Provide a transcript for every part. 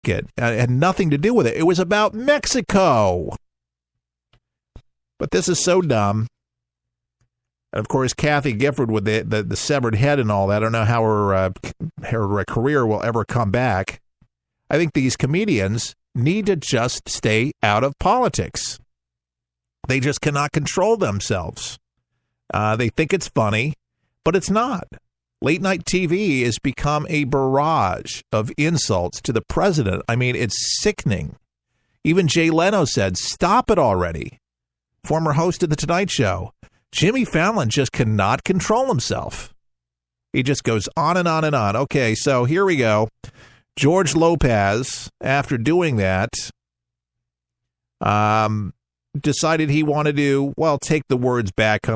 it. It had nothing to do with it. It was about Mexico. But this is so dumb. And, of course, Kathy Gifford with the severed head and all that. I don't know how her career will ever come back. I think these comedians need to just stay out of politics. They just cannot control themselves. They think it's funny, but it's not. Late night TV has become a barrage of insults to the president. I mean, it's sickening. Even Jay Leno said, stop it already. Former host of The Tonight Show. Jimmy Fallon just cannot control himself. He just goes on and on and on. Okay, so here we go. George Lopez, after doing that, decided he wanted to, take the words back,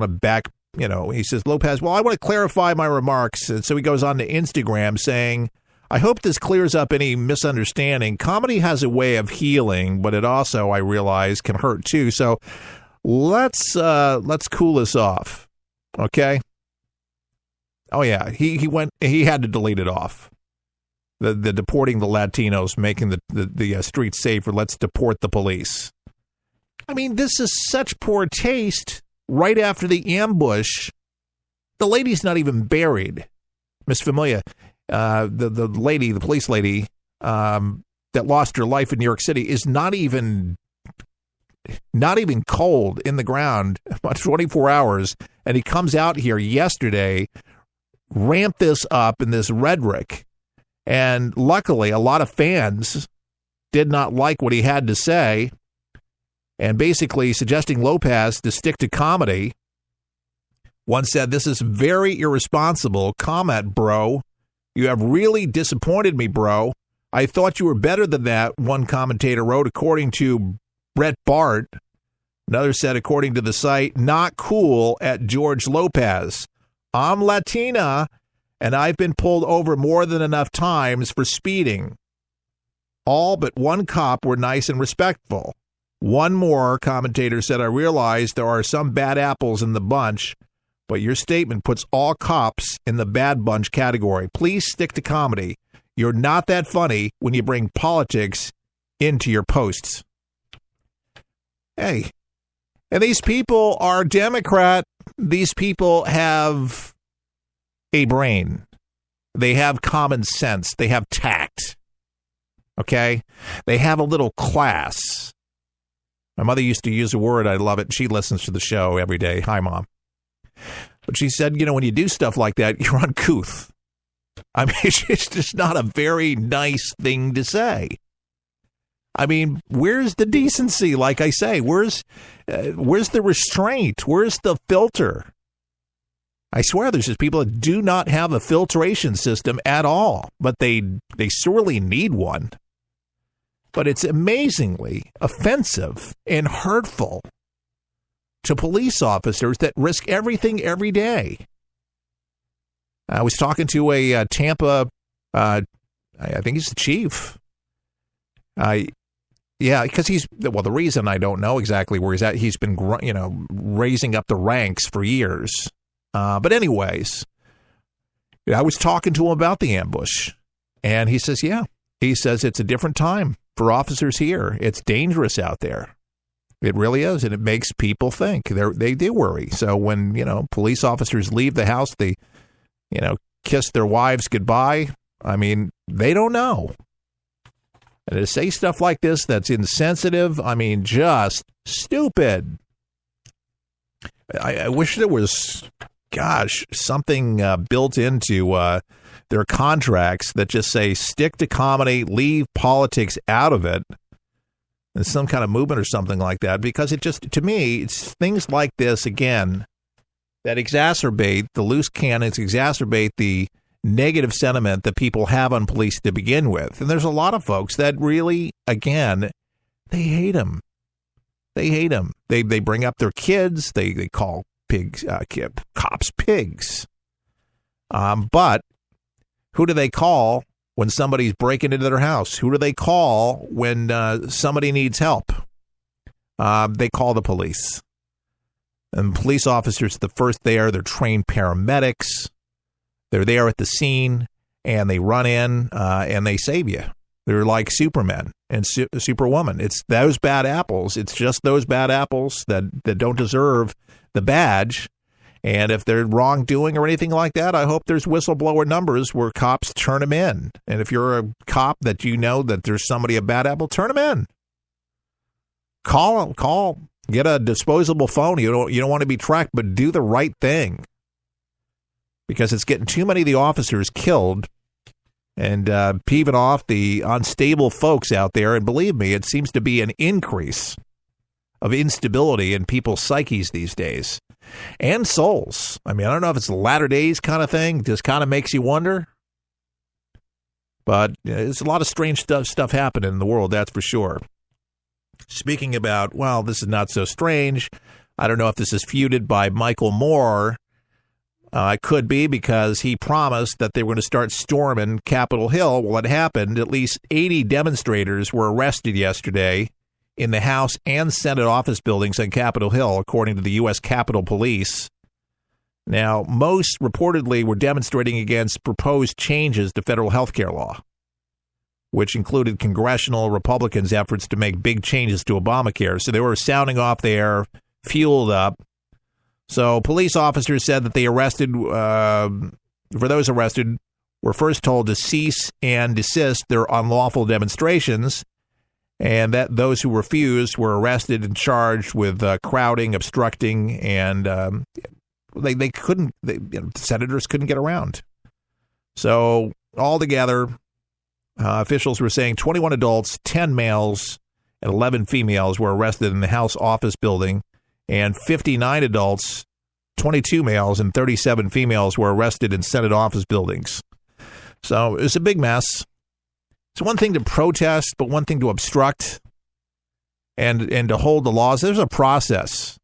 he says, Lopez, I want to clarify my remarks. And so he goes on to Instagram saying, I hope this clears up any misunderstanding. Comedy has a way of healing, but it also, I realize, can hurt too. So let's cool this off. Okay. Oh yeah. He had to delete it off. The deporting the Latinos, making the streets safer. Let's deport the police. I mean, this is such poor taste. Right after the ambush, the lady's not even buried. Miss Familia, the police lady that lost her life in New York City is not even cold in the ground about 24 hours. And he comes out here yesterday, ramped this up in this rhetoric. And luckily, a lot of fans did not like what he had to say. And basically suggesting Lopez to stick to comedy. One said, this is very irresponsible comment, bro. You have really disappointed me, bro. I thought you were better than that, one commentator wrote, according to Brett Bart. Another said, according to the site, not cool at George Lopez. I'm Latina, and I've been pulled over more than enough times for speeding. All but one cop were nice and respectful. One more commentator said, I realize there are some bad apples in the bunch, but your statement puts all cops in the bad bunch category. Please stick to comedy. You're not that funny when you bring politics into your posts. Hey, and these people are Democrat. These people have a brain. They have common sense. They have tact. Okay? They have a little class. My mother used to use a word. I love it. She listens to the show every day. Hi, Mom. But she said, when you do stuff like that, you're uncouth. I mean, it's just not a very nice thing to say. I mean, where's the decency? Like I say, where's the restraint? Where's the filter? I swear there's just people that do not have a filtration system at all, but they sorely need one. But it's amazingly offensive and hurtful to police officers that risk everything every day. I was talking to a Tampa, I think he's the chief. Because the reason I don't know exactly where he's at, he's been, raising up the ranks for years. But anyways, I was talking to him about the ambush, and he says, it's a different time for officers here. It's dangerous out there. It really is, and it makes people think. They do worry. So when, police officers leave the house, they, kiss their wives goodbye. I mean, they don't know. And to say stuff like this that's insensitive, I mean, just stupid. I wish there was, something built into their contracts that just say stick to comedy, leave politics out of it. There's some kind of movement or something like that, because it just, to me, it's things like this, again, that exacerbate the loose cannons, exacerbate the negative sentiment that people have on police to begin with. And there's a lot of folks that really, again, they hate them. They hate them. They bring up their kids. They call cops pigs. But who do they call when somebody's breaking into their house? Who do they call when somebody needs help? They call the police. And police officers, the first there, they're trained paramedics. They're there at the scene, and they run in and they save you. They're like Supermen and Superwoman. It's those bad apples. It's just those bad apples that don't deserve the badge. And if they're wrongdoing or anything like that, I hope there's whistleblower numbers where cops turn them in. And if you're a cop that you know that there's somebody a bad apple, turn them in. Call. Get a disposable phone. You don't want to be tracked, but do the right thing. Because it's getting too many of the officers killed and peeving off the unstable folks out there. And believe me, it seems to be an increase of instability in people's psyches these days. And souls. I mean, I don't know if it's the latter days kind of thing. Just kind of makes you wonder. But there's a lot of strange stuff happening in the world, that's for sure. Speaking about, well, this is not so strange. I don't know if this is feuded by Michael Moore. It could be because he promised that they were going to start storming Capitol Hill. Well, it happened. At least 80 demonstrators were arrested yesterday in the House and Senate office buildings on Capitol Hill, according to the U.S. Capitol Police. Now, most reportedly were demonstrating against proposed changes to federal health care law, which included congressional Republicans' efforts to make big changes to Obamacare. So they were sounding off there, fueled up. So police officers said that they arrested, for those arrested, were first told to cease and desist their unlawful demonstrations, and that those who refused were arrested and charged with crowding, obstructing, and senators couldn't get around. So altogether, officials were saying 21 adults, 10 males, and 11 females were arrested in the House office building, and 59 adults, 22 males, and 37 females were arrested in Senate office buildings. So it was a big mess. It's one thing to protest, but one thing to obstruct and to hold the laws. There's a process.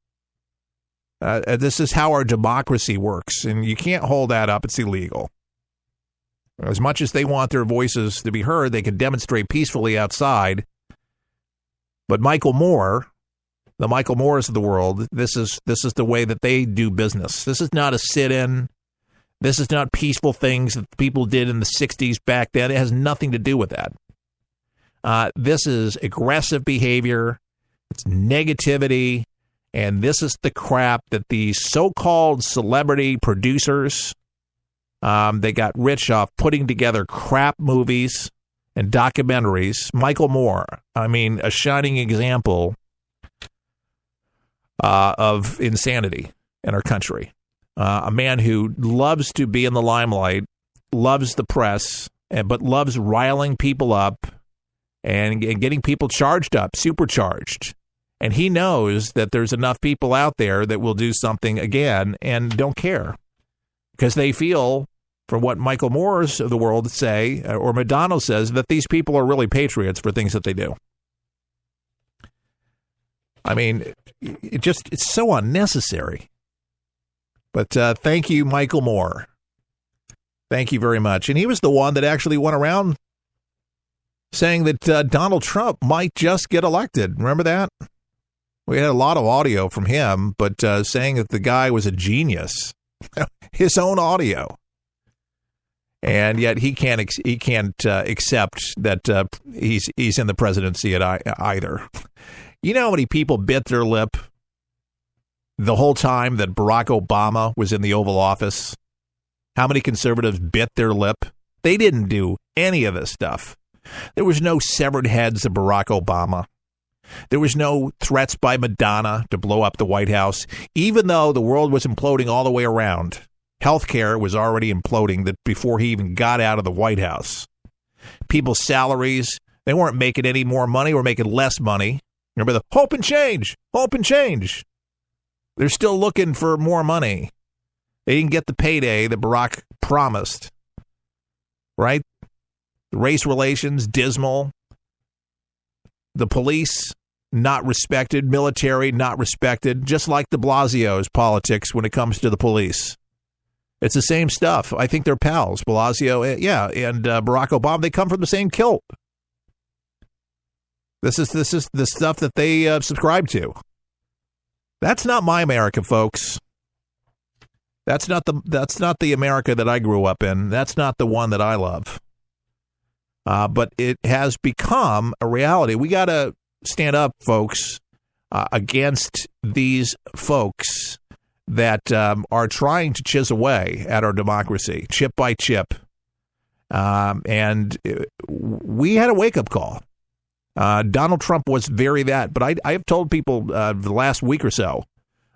This is how our democracy works, and you can't hold that up. It's illegal. As much as they want their voices to be heard, they can demonstrate peacefully outside. But Michael Moore, the Michael Moores of the world, this is the way that they do business. This is not a sit-in. This is not peaceful things that people did in the 60s back then. It has nothing to do with that. This is aggressive behavior. It's negativity. And this is the crap that these so-called celebrity producers, they got rich off putting together crap movies and documentaries. Michael Moore, I mean, a shining example of insanity in our country. A man who loves to be in the limelight, loves the press, but loves riling people up and getting people charged up, supercharged. And he knows that there's enough people out there that will do something again and don't care because they feel, from what Michael Moores of the world say, or Madonna says, that these people are really patriots for things that they do. I mean, it's so unnecessary. But thank you, Michael Moore. Thank you very much. And he was the one that actually went around saying that Donald Trump might just get elected. Remember that? We had a lot of audio from him, but saying that the guy was a genius. His own audio. And yet he can't accept that he's in the presidency either. You know how many people bit their lip the whole time that Barack Obama was in the Oval Office? How many conservatives bit their lip? They didn't do any of this stuff. There was no severed heads of Barack Obama. There was no threats by Madonna to blow up the White House, even though the world was imploding all the way around. Healthcare was already imploding before he even got out of the White House. People's salaries, they weren't making any more money or making less money. Remember the hope and change, hope and change. They're still looking for more money. They didn't get the payday that Barack promised, right? Race relations, dismal. The police, not respected. Military, not respected. Just like de Blasio's politics when it comes to the police. It's the same stuff. I think they're pals. Blasio, yeah, and Barack Obama, they come from the same kilt. This is the stuff that they subscribe to. That's not my America, folks. That's not the America that I grew up in. That's not the one that I love. but it has become a reality. We got to stand up, folks, against these folks that are trying to chisel away at our democracy, chip by chip. And we had a wake-up call. Donald Trump was very that. But I have told people the last week or so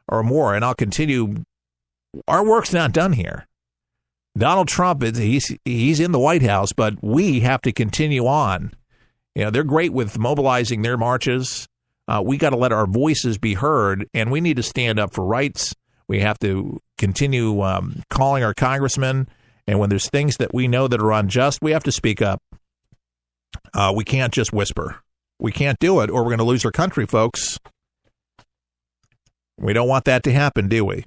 or more, and I'll continue, our work's not done here. Donald Trump, he's in the White House, but we have to continue on. You know, they're great with mobilizing their marches. We got to let our voices be heard, and we need to stand up for rights. We have to continue calling our congressmen, and when there's things that we know that are unjust, we have to speak up. We can't just whisper. We can't do it, or we're going to lose our country, folks. We don't want that to happen, do we?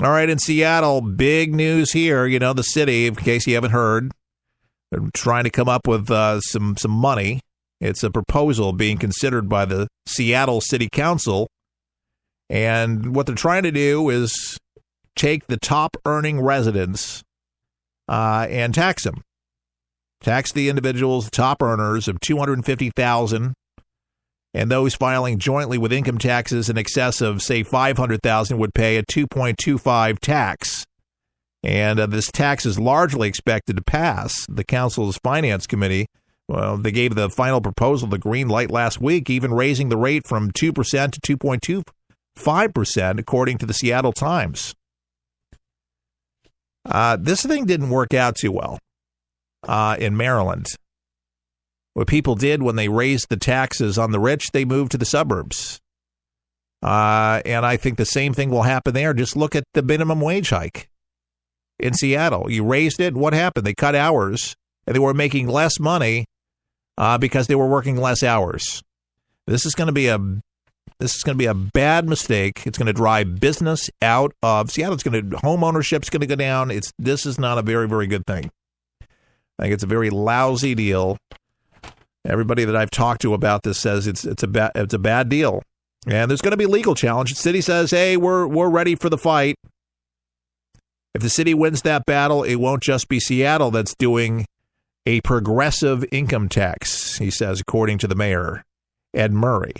All right, in Seattle, big news here. You know, the city, in case you haven't heard, they're trying to come up with some money. It's a proposal being considered by the Seattle City Council. And what they're trying to do is take the top-earning residents and tax them. Tax the individuals, top earners of $250,000, and those filing jointly with income taxes in excess of, say, $500,000 would pay a 2.25 tax. And this tax is largely expected to pass. The council's finance committee, well, they gave the final proposal the green light last week, even raising the rate from 2% to 2.25%, according to the Seattle Times. This thing didn't work out too well in Maryland. What people did when they raised the taxes on the rich, they moved to the suburbs. And I think the same thing will happen there. Just look at the minimum wage hike in Seattle. You raised it. What happened? They cut hours, and they were making less money because they were working less hours. This is going to be a bad mistake. It's going to drive business out of Seattle. Home ownership's going to go down. This is not a very, very good thing. I think it's a very lousy deal. Everybody that I've talked to about this says it's a bad deal. And there's going to be a legal challenge. The city says, hey, we're ready for the fight. If the city wins that battle, it won't just be Seattle that's doing a progressive income tax, he says, according to the mayor, Ed Murray.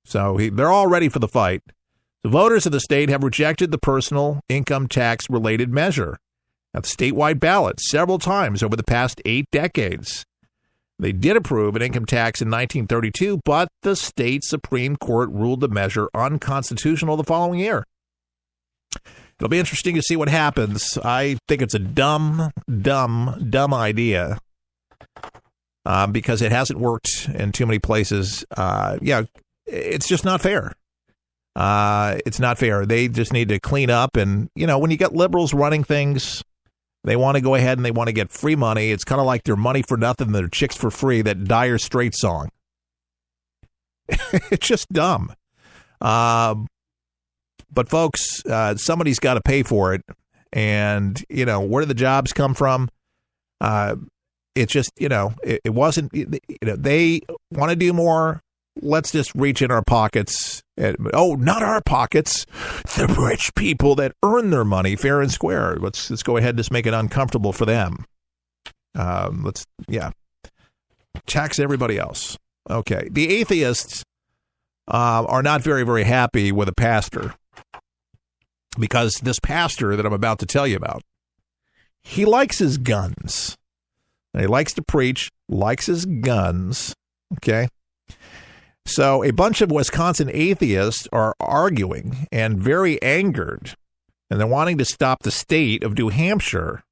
So they're all ready for the fight. The voters of the state have rejected the personal income tax related measure at the statewide ballot several times over the past 8 decades. They did approve an income tax in 1932, but the state Supreme Court ruled the measure unconstitutional the following year. It'll be interesting to see what happens. I think it's a dumb idea because it hasn't worked in too many places. It's just not fair. It's not fair. They just need to clean up. And, when you get liberals running things, they want to go ahead and they want to get free money. It's kind of like their money for nothing, their chicks for free, that Dire Straits song. It's just dumb. But folks, somebody's got to pay for it. And, where do the jobs come from? It's just, it wasn't, they want to do more. Let's just reach in our pockets. Not our pockets. The rich people that earn their money fair and square. Let's go ahead and just make it uncomfortable for them. Tax everybody else. Okay. The atheists are not very, very happy with a pastor because this pastor that I'm about to tell you about, he likes his guns. And he likes to preach, likes his guns. Okay. So a bunch of Wisconsin atheists are arguing and very angered, and they're wanting to stop the state of New Hampshire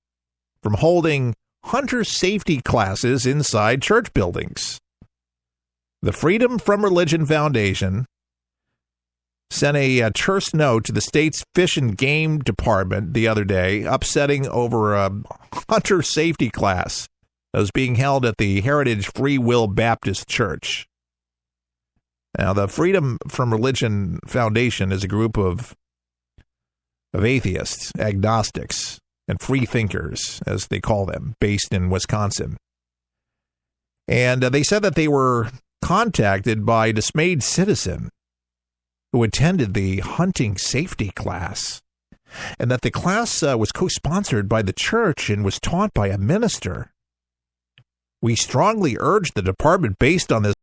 from holding hunter safety classes inside church buildings. The Freedom from Religion Foundation sent a terse note to the state's Fish and Game Department the other day, upsetting over a hunter safety class that was being held at the Heritage Free Will Baptist Church. Now, the Freedom from Religion Foundation is a group of atheists, agnostics, and free thinkers, as they call them, based in Wisconsin. And they said that they were contacted by a dismayed citizen who attended the hunting safety class, and that the class was co-sponsored by the church and was taught by a minister. We strongly urge the department, based on this